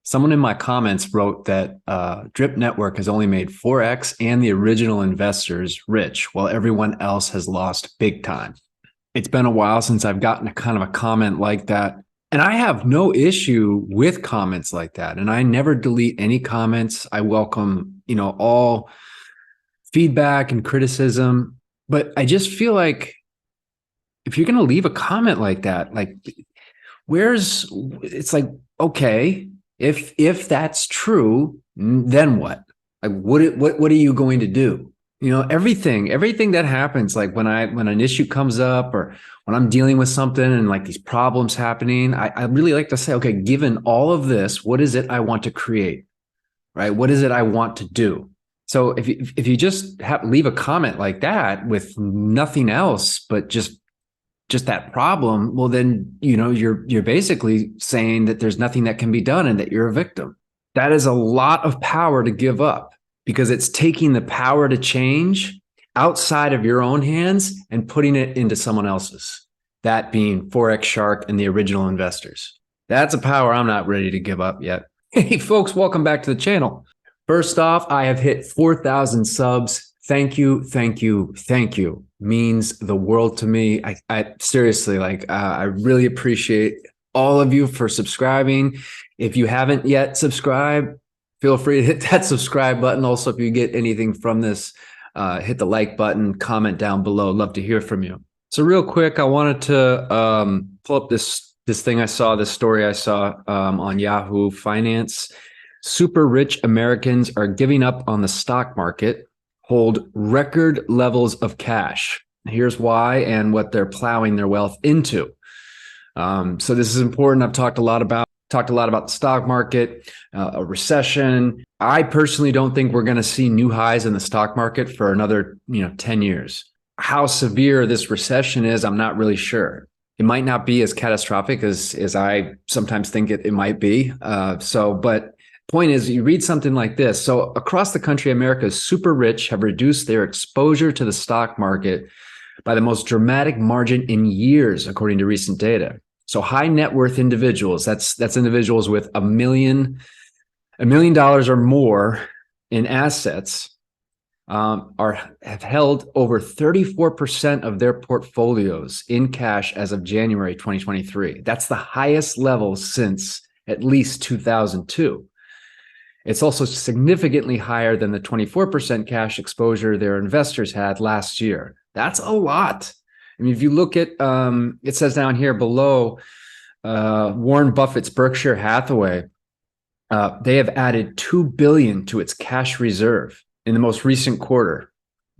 Someone in my comments wrote that Drip Network has only made 4x and the original investors rich, while everyone else has lost big time. It's been a while since I've gotten a kind of a comment like that. And I have no issue with comments like that. And I never delete any comments. I welcome, all feedback and criticism. But I just feel like if you're going to leave a comment like that, like it's like, okay, if that's true, then what? Like, what are you going to do? Everything that happens, like when an issue comes up or when I'm dealing with something and like these problems happening, I really like to say, okay, given all of this, what is it I want to create, right? What is it I want to do? So if you just leave a comment like that with nothing else but just that problem, well, then, you're basically saying that there's nothing that can be done and that you're a victim. That is a lot of power to give up, because it's taking the power to change outside of your own hands and putting it into someone else's, that being Forex Shark and the original investors. That's a power I'm not ready to give up yet. Hey, folks, welcome back to the channel. First off, I have hit 4,000 subs. Thank you, thank you, thank you. Means the world to me. I seriously, I really appreciate all of you for subscribing. If you haven't yet subscribed, feel free to hit that subscribe button. Also, if you get anything from this, hit the like button, comment down below. Love to hear from you. So real quick, I wanted to pull up this story I saw on Yahoo Finance. Super rich Americans are giving up on the stock market, hold record levels of cash. Here's why and what they're plowing their wealth into. So this is important. I've talked a lot about the stock market, a recession. I personally don't think we're going to see new highs in the stock market for another 10 years. How severe this recession is, I'm not really sure. It might not be as catastrophic as I sometimes think it might be. But point is, you read something like this. So across the country, America's super rich have reduced their exposure to the stock market by the most dramatic margin in years, according to recent data. So high net worth individuals, that's individuals with $1 million or more in assets, have held over 34% of their portfolios in cash as of January 2023. That's the highest level since at least 2002. It's also significantly higher than the 24% cash exposure their investors had last year. That's a lot. I mean, if you look at, it says down here below, Warren Buffett's Berkshire Hathaway, they have added $2 billion to its cash reserve in the most recent quarter,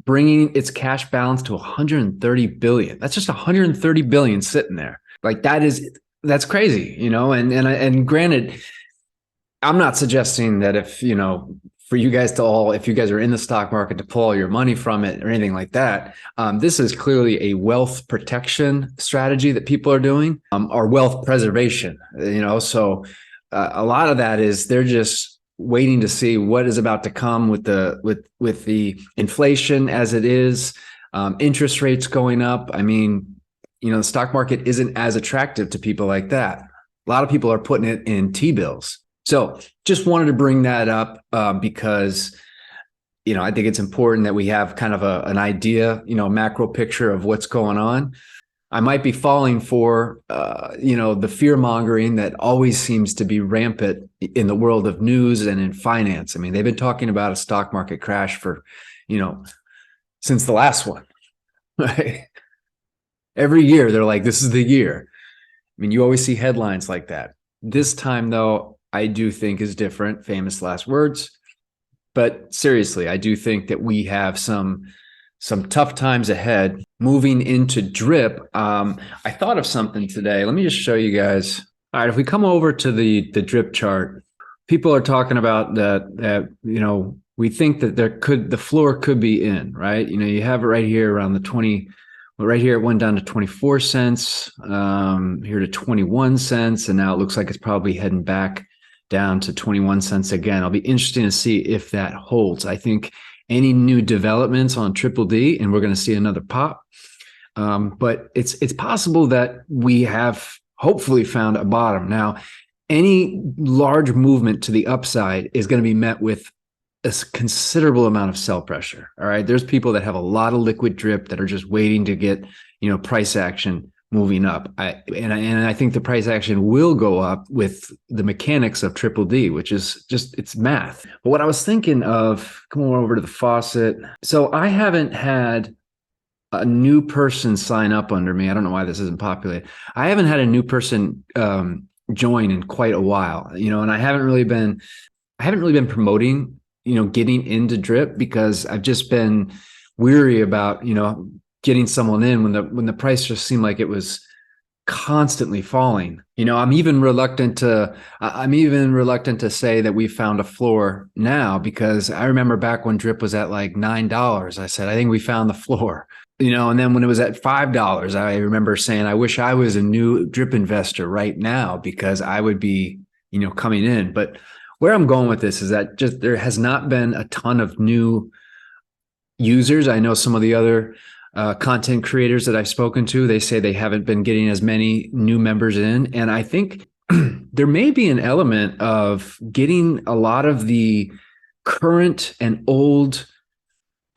bringing its cash balance to $130 billion. That's just $130 billion sitting there. Like that's crazy, and granted, I'm not suggesting that if you guys are in the stock market to pull all your money from it or anything like that. This is clearly a wealth protection strategy that people are doing, or wealth preservation, so a lot of that is they're just waiting to see what is about to come with the inflation as it is, interest rates going up. I mean, the stock market isn't as attractive to people like that. A lot of people are putting it in T-bills. So just wanted to bring that up because, I think it's important that we have kind of an idea, macro picture of what's going on. I might be falling for, the fear mongering that always seems to be rampant in the world of news and in finance. I mean, they've been talking about a stock market crash for, since the last one. Right? Every year they're like, this is the year. I mean, you always see headlines like that. This time, though, I do think is different. Famous last words. But seriously, I do think that we have some tough times ahead. Moving into drip, I thought of something today. Let me just show you guys. All right, if we come over to the drip chart, people are talking about that we think that the floor could be in, right? You have it right here around the 20. But right here, it went down to 24 cents, here to 21 cents, and now it looks like it's probably heading back down to 21 cents again. It'll be interesting to see if that holds. I think any new developments on Triple D, and we're going to see another pop. But it's possible that we have hopefully found a bottom. Now, any large movement to the upside is going to be met with a considerable amount of sell pressure. All right. There's people that have a lot of liquid drip that are just waiting to get, price action moving up. I think the price action will go up with the mechanics of triple D, which is just, it's math. But what I was thinking of, come on over to the Faucet. So I haven't had a new person sign up under me. I don't know why this isn't populated. I haven't had a new person join in quite a while, and I haven't really been promoting, getting into drip because I've just been weary about, getting someone in when the price just seemed like it was constantly falling. I'm even reluctant to say that we found a floor now, because I remember back when drip was at like $9, I said, I think we found the floor. And then when it was at $5, I remember saying, I wish I was a new drip investor right now because I would be, coming in. But where I'm going with this is that just there has not been a ton of new users. I know some of the other content creators that I've spoken to, they say they haven't been getting as many new members in. And I think there may be an element of getting a lot of the current and old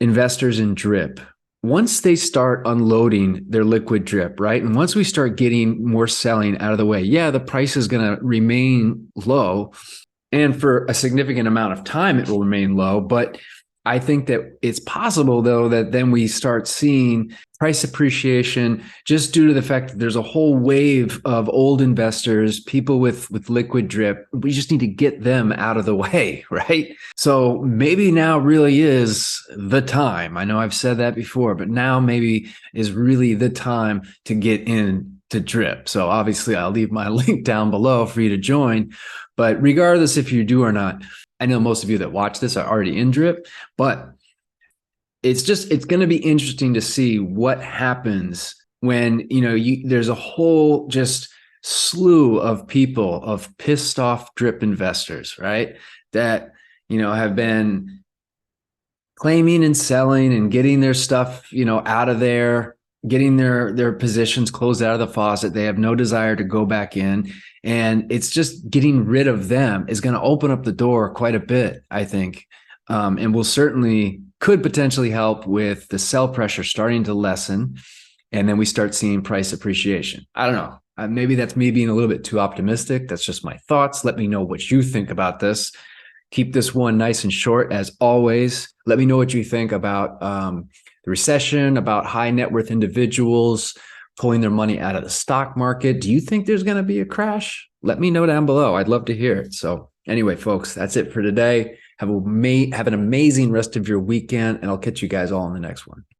investors in drip, once they start unloading their liquid drip, right? And once we start getting more selling out of the way, the price is going to remain low. And for a significant amount of time, it will remain low. But I think that it's possible, though, that then we start seeing price appreciation just due to the fact that there's a whole wave of old investors, people with liquid drip. We just need to get them out of the way, right? So maybe now really is the time. I know I've said that before, but now maybe is really the time to get in to drip. So obviously I'll leave my link down below for you to join. But regardless if you do or not, I know most of you that watch this are already in drip, but it's going to be interesting to see what happens when, there's a whole just slew of people, of pissed off drip investors, right? That, have been claiming and selling and getting their stuff, out of there, getting their positions closed out of the faucet. They have no desire to go back in. And it's just getting rid of them is going to open up the door quite a bit, I think. And will certainly could potentially help with the sell pressure starting to lessen. And then we start seeing price appreciation. I don't know. Maybe that's me being a little bit too optimistic. That's just my thoughts. Let me know what you think about this. Keep this one nice and short as always. Let me know what you think about the recession, about high net worth individuals pulling their money out of the stock market. Do you think there's going to be a crash? Let me know down below. I'd love to hear it. So anyway, folks, that's it for today. Have an amazing rest of your weekend, and I'll catch you guys all in the next one.